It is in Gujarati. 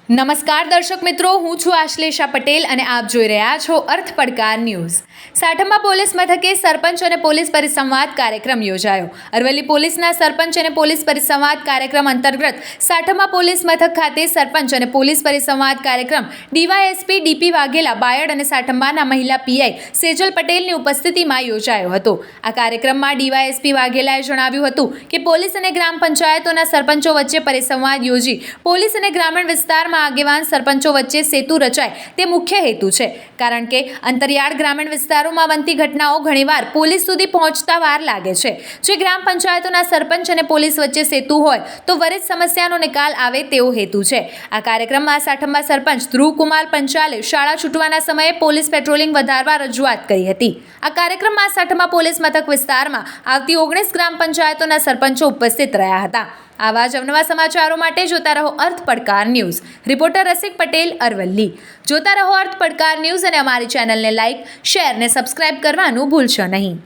નમસ્કાર દર્શક મિત્રો, હું છું આશ્લેષા પટેલ અને આપ જોઈ રહ્યા છો અર્થ પડકાર ન્યૂઝ। સાઠમા પોલીસ મથકે સરપંચ અને પોલીસ પરિસંવાદ કાર્યક્રમ યોજાયો। અરવલ્લી પોલીસના સરપંચ અને પોલીસ પરિસંવાદ કાર્યક્રમ અંતર્ગત સાઠમા પોલીસ મથક ખાતે સરપંચ અને પોલીસ પરિસંવાદ કાર્યક્રમ ડીવાયએસપી ડીપી વાઘેલા બાયડ અને સાઠમાના મહિલા પીઆઈ સેજલ પટેલની ઉપસ્થિતિમાં યોજાયો હતો। આ કાર્યક્રમમાં ડીવાયએસપી વાઘેલાએ જણાવ્યું હતું કે પોલીસ અને ગ્રામ પંચાયતોના સરપંચો વચ્ચે પરિસંવાદ યોજી પોલીસ અને ગ્રામીણ વિસ્તારમાં આગેવાન સરપંચો વચ્ચે સેતુ રચાય તે મુખ્ય હેતુ છે, કારણ કે અંતરિયાળ ગ્રામીણ વિસ્તારોમાં બનતી ઘટનાઓ ઘણીવાર પોલીસ સુધી પહોંચતા વાર લાગે છે। જે ગ્રામ પંચાયતોના સરપંચ અને પોલીસ વચ્ચે સેતુ હોય તો ત્વરિત સમસ્યાનો નિકાલ આવે તેવો હેતુ છે। આ કાર્યક્રમમાં સાઠમા સરપંચ ધ્રુવકુમાર પંચાલે શાળા છૂટવાના સમયે પોલીસ પેટ્રોલિંગ વધારવા રજૂઆત કરી હતી। આ કાર્યક્રમમાં સાઠમા પોલીસ મથક વિસ્તારમાં આવતી 19 ગ્રામ પંચાયતોના સરપંચો ઉપસ્થિત રહ્યા હતા। આવા જ અવનવા સમાચારો માટે જોતા રહો અર્થ પડકાર ન્યૂઝ। રિપોર્ટર રસિક પટેલ, અરવલ્લી। જોતા રહો અર્થ પડકાર ન્યૂઝ અને અમારી ચેનલને લાઇક, શેર ને સબસ્ક્રાઇબ કરવાનું ભૂલશો નહીં।